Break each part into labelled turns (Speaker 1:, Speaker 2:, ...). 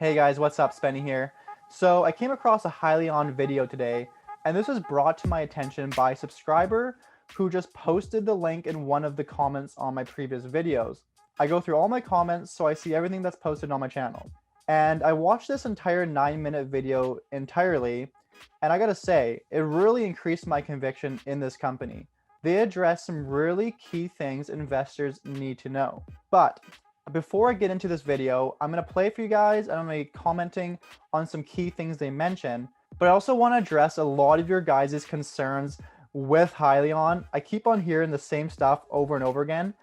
Speaker 1: Hey guys, what's up? Spenny here. So I came across a Hyliion video today, and this was brought to my attention by a subscriber who just posted the link in one of the comments on my previous videos. I go through all my comments so I see everything that's posted on my channel. And I watched this entire 9-minute video entirely, and I gotta say, it really increased my conviction in this company. They address some really key things investors need to know. But before I get into this video, I'm going to play for you guys and I'm going to be commenting on some key things they mention, but I also want to address a lot of your guys' concerns with Hyliion. I keep on hearing the same stuff over and over again.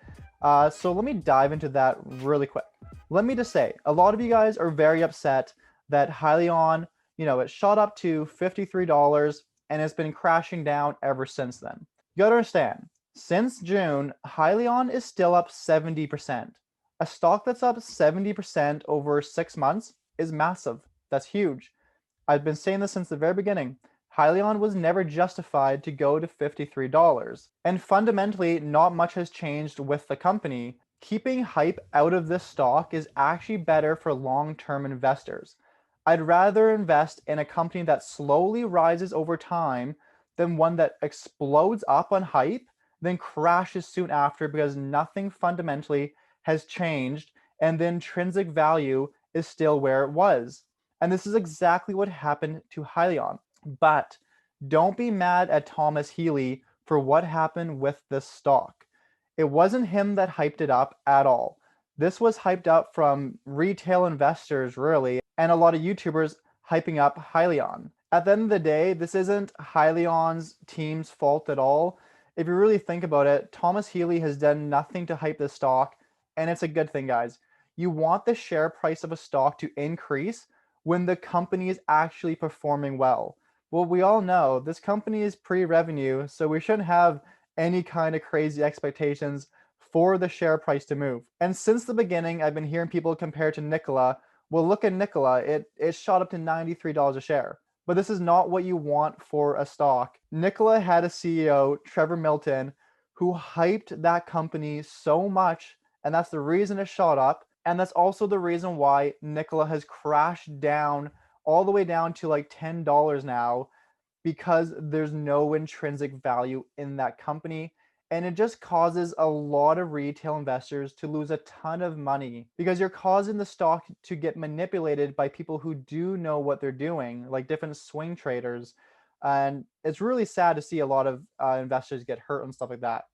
Speaker 1: So let me dive into that really quick. Let me just say, a lot of you guys are very upset that Hyliion, it shot up to $53 and it's been crashing down ever since then. You gotta understand, since June, Hyliion is still up 70%. A stock that's up 70% over 6 months is massive. That's huge. I've been saying this since the very beginning. Hyliion was never justified to go to $53. And fundamentally, not much has changed with the company. Keeping hype out of this stock is actually better for long-term investors. I'd rather invest in a company that slowly rises over time than one that explodes up on hype, then crashes soon after because nothing fundamentally has changed and the intrinsic value is still where it was. And this is exactly what happened to Hyliion. But don't be mad at Thomas HEALY for what happened with this stock. It wasn't him that hyped it up at all. This was hyped up from retail investors, really, and a lot of YouTubers hyping up Hyliion. At the end of the day, this isn't Hyliion's team's fault at all. If you really think about it, Thomas HEALY has done nothing to hype this stock, and it's a good thing, guys. You want the share price of a stock to increase when the company is actually performing well. Well, we all know this company is pre-revenue, so we shouldn't have any kind of crazy expectations for the share price to move. And since the beginning, I've been hearing people compare to Nikola. Well, look at Nikola. It shot up to $93 a share. But this is not what you want for a stock. Nikola had a CEO, Trevor Milton, who hyped that company so much, and that's the reason it shot up. And that's also the reason why Nikola has crashed down all the way down to like $10 now, because there's no intrinsic value in that company. And it just causes a lot of retail investors to lose a ton of money because you're causing the stock to get manipulated by people who do know what they're doing, like different swing traders. And it's really sad to see a lot of investors get hurt and stuff like that.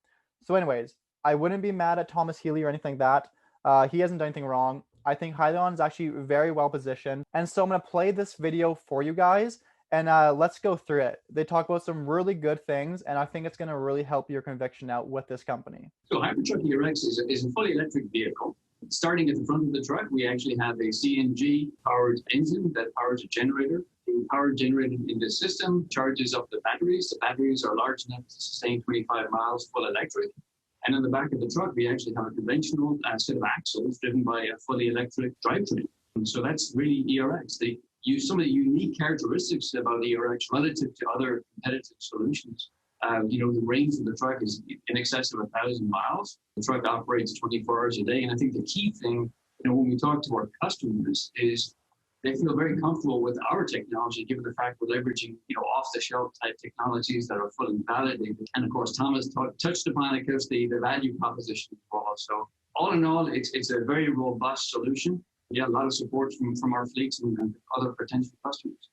Speaker 1: So anyways, I wouldn't be mad at Thomas HEALY or anything like that. He hasn't done anything wrong. I think Hyliion is actually very well positioned. And so I'm going to play this video for you guys. And let's go through it. They talk about some really good things, and I think it's going to really help your conviction out with this company.
Speaker 2: So HyperTruck ERX is a fully electric vehicle. Starting at the front of the truck, we actually have a CNG-powered engine that powers a generator. The power generated in the system charges up the batteries. The batteries are large enough to sustain 25 miles full electric. And on the back of the truck, we actually have a conventional set of axles driven by a fully electric drivetrain. So that's really ERX. They use some of the unique characteristics about ERX relative to other competitive solutions. The range of the truck is in excess of 1,000 miles. The truck operates 24 hours a day. And I think the key thing, when we talk to our customers is they feel very comfortable with our technology, given the fact we're leveraging, off-the-shelf type technologies that are fully validated. And of course, Thomas touched upon, of course, the value proposition as well. So all in all, it's a very robust solution. Yeah, a lot of support from our fleets and other potential customers.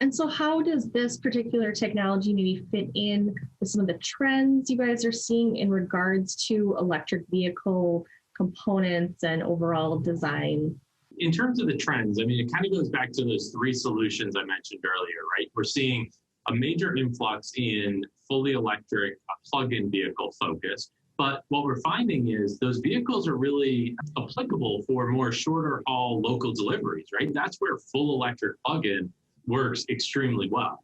Speaker 3: And so how does this particular technology maybe fit in with some of the trends you guys are seeing in regards to electric vehicle components and overall design?
Speaker 4: In terms of the trends, it kind of goes back to those three solutions I mentioned earlier, right? We're seeing a major influx in fully electric, plug-in vehicle focus. But what we're finding is those vehicles are really applicable for more shorter haul local deliveries, right? That's where full electric plug-in works extremely well.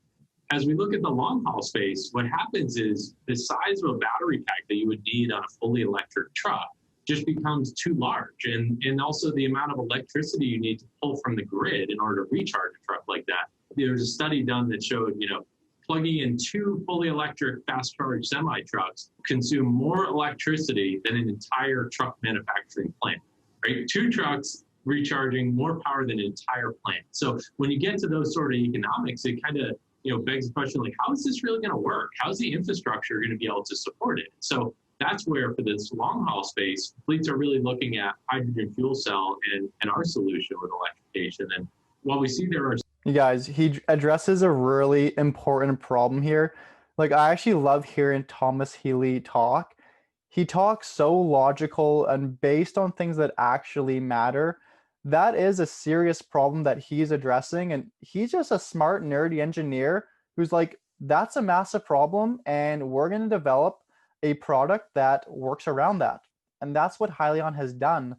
Speaker 4: As we look at the long haul space, what happens is the size of a battery pack that you would need on a fully electric truck just becomes too large. And also the amount of electricity you need to pull from the grid in order to recharge a truck like that. There was a study done that showed, plugging in 2 fully electric fast charge semi trucks consume more electricity than an entire truck manufacturing plant, right? 2 trucks recharging more power than an entire plant. So when you get to those sort of economics, it kind of begs the question, like, how is this really going to work? How's the infrastructure going to be able to support it? So that's where, for this long haul space, fleets are really looking at hydrogen fuel cell and our solution with electrification. And while we see there are...
Speaker 1: You guys, he addresses a really important problem here. Like, I actually love hearing Thomas HEALY talk. He talks so logical and based on things that actually matter. That is a serious problem that he's addressing. And he's just a smart, nerdy engineer who's like, that's a massive problem. And we're going to develop a product that works around that. And that's what Hyliion has done.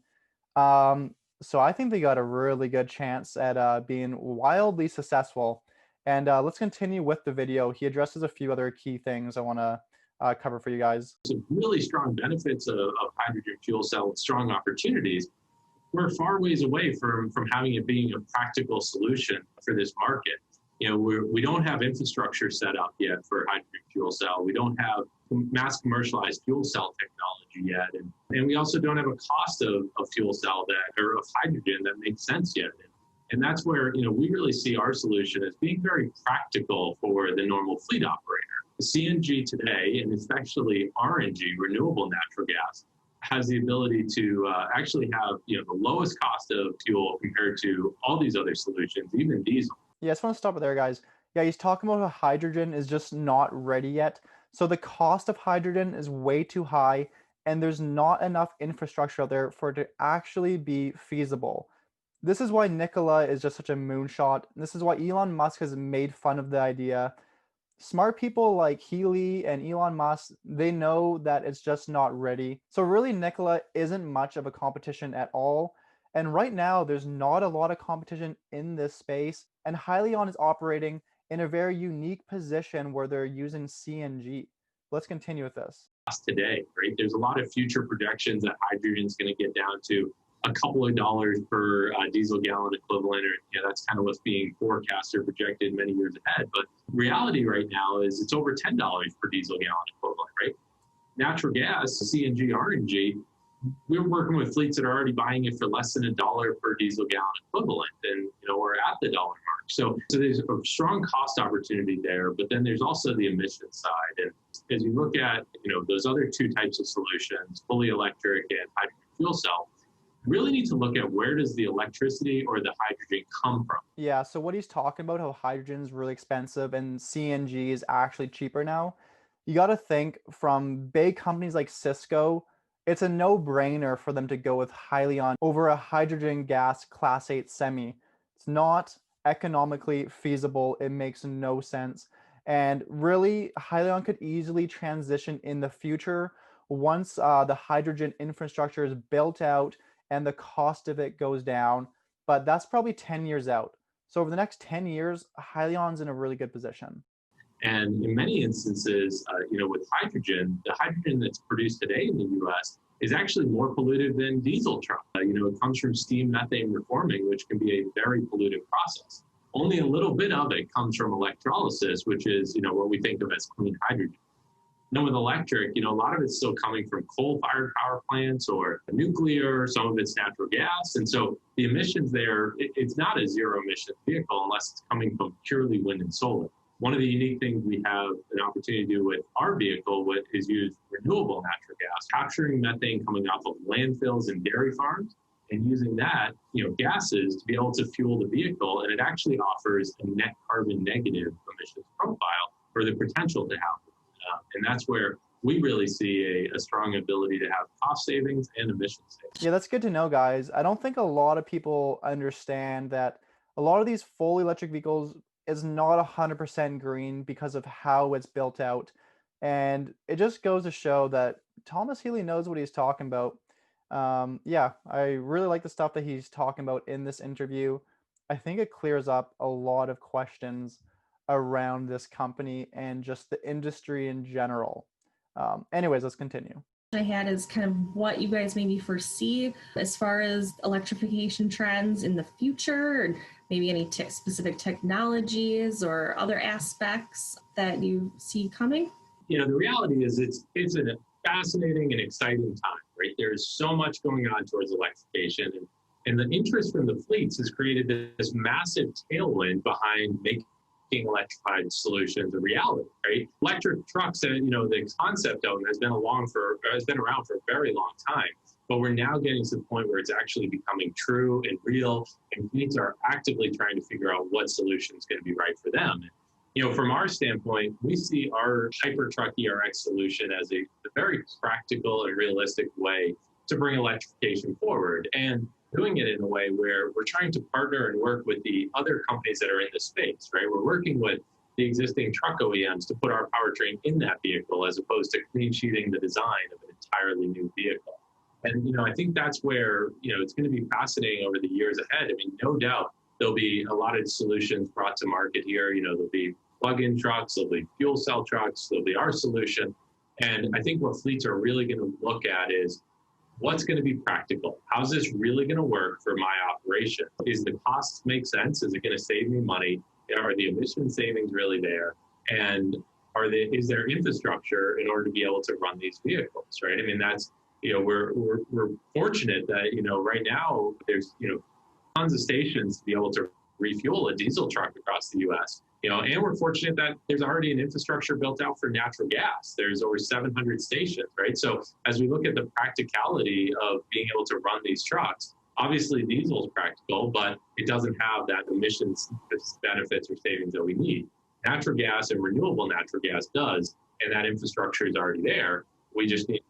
Speaker 1: So I think they got a really good chance at being wildly successful. And let's continue with the video. He addresses a few other key things I want to cover for you guys.
Speaker 4: Some really strong benefits of hydrogen fuel cell, strong opportunities. We're far ways away from having it being a practical solution for this market. We don't have infrastructure set up yet for hydrogen fuel cell. We don't have mass commercialized fuel cell technology yet. And we also don't have a cost of fuel cell or of hydrogen that makes sense yet. And that's where, we really see our solution as being very practical for the normal fleet operator. The CNG today, and especially RNG, renewable natural gas, has the ability to actually have, the lowest cost of fuel compared to all these other solutions, even diesel.
Speaker 1: Yeah, I just want to stop it there, guys. Yeah, he's talking about how hydrogen is just not ready yet. So the cost of hydrogen is way too high, and there's not enough infrastructure out there for it to actually be feasible. This is why Nikola is just such a moonshot. This is why Elon Musk has made fun of the idea. Smart people like Healy and Elon Musk, they know that it's just not ready. So really, Nikola isn't much of a competition at all. And right now, there's not a lot of competition in this space. And Hyliion is operating in a very unique position where they're using CNG. Let's continue with this.
Speaker 4: Today, right? There's a lot of future projections that hydrogen is going to get down to a couple of dollars per diesel gallon equivalent, or that's kind of what's being forecast or projected many years ahead. But reality right now is it's over $10 per diesel gallon equivalent, right? Natural gas, CNG, RNG, we're working with fleets that are already buying it for less than $1 per diesel gallon equivalent, and we're at the dollar mark. So there's a strong cost opportunity there, but then there's also the emission side. And as you look at those other two types of solutions, fully electric and hydrogen fuel cell, really need to look at where does the electricity or the hydrogen come from.
Speaker 1: Yeah, so what he's talking about, how hydrogen is really expensive and CNG is actually cheaper now. You got to think, from big companies like Cisco, it's a no-brainer for them to go with Hyliion over a hydrogen gas Class 8 semi. It's not economically feasible. It makes no sense. And really, Hyliion could easily transition in the future once the hydrogen infrastructure is built out and the cost of it goes down. But that's probably 10 years out. So over the next 10 years, Hyliion's in a really good position.
Speaker 4: And in many instances, with hydrogen, the hydrogen that's produced today in the U.S. is actually more polluted than diesel truck. It comes from steam methane reforming, which can be a very polluted process. Only a little bit of it comes from electrolysis, which is, what we think of as clean hydrogen. Now with electric, a lot of it's still coming from coal-fired power plants or nuclear, some of it's natural gas. And so the emissions there, it's not a zero-emission vehicle unless it's coming from purely wind and solar. One of the unique things we have an opportunity to do with our vehicle is use renewable natural gas, capturing methane coming off of landfills and dairy farms, and using that, gases to be able to fuel the vehicle. And it actually offers a net carbon negative emissions profile for the potential to have. And that's where we really see a strong ability to have cost savings and emission savings.
Speaker 1: Yeah, that's good to know, guys. I don't think a lot of people understand that a lot of these fully electric vehicles is not 100% green because of how it's built out. And it just goes to show that Thomas HEALY knows what he's talking about. Yeah, I really like the stuff that he's talking about in this interview. I think it clears up a lot of questions around this company and just the industry in general. Anyways, let's continue.
Speaker 3: I had is kind of what you guys maybe foresee as far as electrification trends in the future, and maybe any specific technologies or other aspects that you see coming.
Speaker 4: The reality is it's a fascinating and exciting time, right? There's so much going on towards electrification. And And the interest from the fleets has created this massive tailwind behind making electrified solutions a reality, right? Electric trucks, the concept of them has been around for a very long time, but we're now getting to the point where it's actually becoming true and real, and fleets are actively trying to figure out what solution is going to be right for them. From our standpoint, we see our HyperTruck ERX solution as a very practical and realistic way to bring electrification forward, and doing it in a way where we're trying to partner and work with the other companies that are in the space, right? We're working with the existing truck OEMs to put our powertrain in that vehicle as opposed to clean sheeting the design of an entirely new vehicle. And, I think that's where, it's going to be fascinating over the years ahead. I mean, no doubt there'll be a lot of solutions brought to market here. There'll be plug-in trucks, there'll be fuel cell trucks, there'll be our solution. And I think what fleets are really going to look at is, what's going to be practical? How's this really going to work for my operation? Is the costs make sense? Is it going to save me money? Are the emission savings really there? And is there infrastructure in order to be able to run these vehicles, right? I mean, that's, we're fortunate that, right now there's, tons of stations to be able to refuel a diesel truck across the US. And we're fortunate that there's already an infrastructure built out for natural gas. There's over 700 stations, right? So as we look at the practicality of being able to run these trucks, obviously diesel is practical, but it doesn't have that emissions benefits or savings that we need. Natural gas and renewable natural gas does, and that infrastructure is already there. We just need to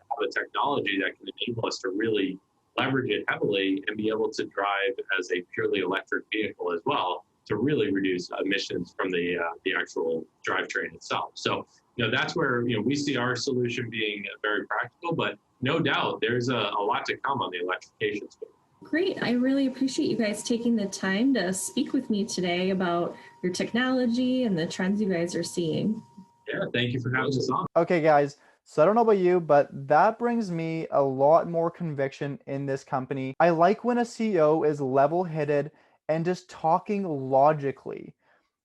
Speaker 4: have a technology that can enable us to really leverage it heavily and be able to drive as a purely electric vehicle as well, to really reduce emissions from the actual drivetrain itself. So, that's where, we see our solution being very practical, but no doubt there's a lot to come on the electrification space.
Speaker 3: Great. I really appreciate you guys taking the time to speak with me today about your technology and the trends you guys are seeing.
Speaker 4: Yeah, thank you for having us on.
Speaker 1: Okay, guys. So I don't know about you, but that brings me a lot more conviction in this company. I like when a CEO is level-headed and just talking logically.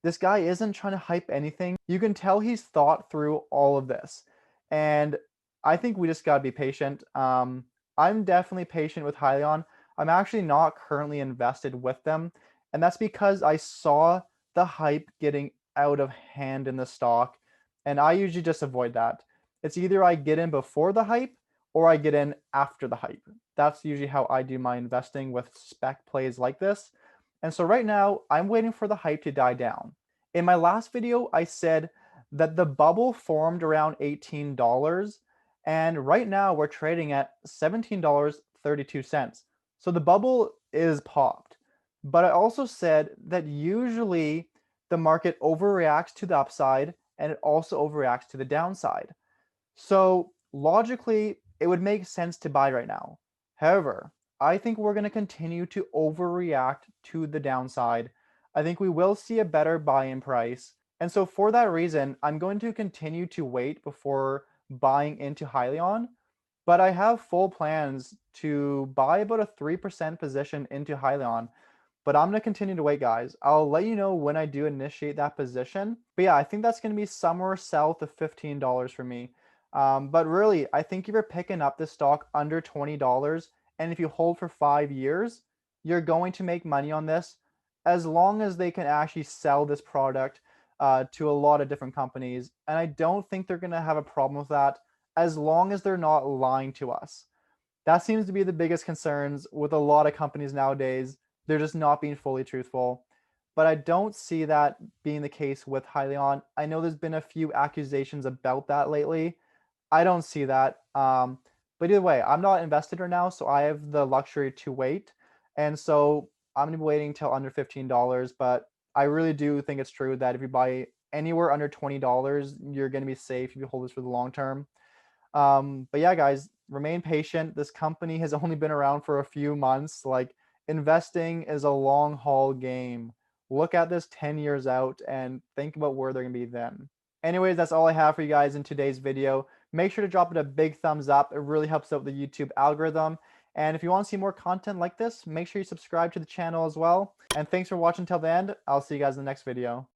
Speaker 1: This guy isn't trying to hype anything. You can tell he's thought through all of this. And I think we just got to be patient. I'm definitely patient with Hyliion. I'm actually not currently invested with them. And that's because I saw the hype getting out of hand in the stock. And I usually just avoid that. It's either I get in before the hype or I get in after the hype. That's usually how I do my investing with spec plays like this. And so right now, I'm waiting for the hype to die down. In my last video, I said that the bubble formed around $18, and right now we're trading at $17.32. So the bubble is popped. But I also said that usually the market overreacts to the upside and it also overreacts to the downside. So logically, it would make sense to buy right now. However, I think we're going to continue to overreact to the downside. I think we will see a better buy-in price. And so for that reason, I'm going to continue to wait before buying into Hyliion. But I have full plans to buy about a 3% position into Hyliion. But I'm going to continue to wait, guys. I'll let you know when I do initiate that position. But yeah, I think that's going to be somewhere south of $15 for me. But really, I think if you're picking up this stock under $20, and if you hold for 5 years, you're going to make money on this as long as they can actually sell this product to a lot of different companies. And I don't think they're going to have a problem with that as long as they're not lying to us. That seems to be the biggest concerns with a lot of companies nowadays. They're just not being fully truthful. But I don't see that being the case with Hyliion. I know there's been a few accusations about that lately. I don't see that. But either way, I'm not invested right now, so I have the luxury to wait. And so I'm going to be waiting until under $15. But I really do think it's true that if you buy anywhere under $20, you're going to be safe if you hold this for the long term. But yeah, guys, remain patient. This company has only been around for a few months. Like, investing is a long haul game. Look at this 10 years out and think about where they're going to be then. Anyways, that's all I have for you guys in today's video. Make sure to drop it a big thumbs up. It really helps out the YouTube algorithm. And if you want to see more content like this, make sure you subscribe to the channel as well. And thanks for watching till the end. I'll see you guys in the next video.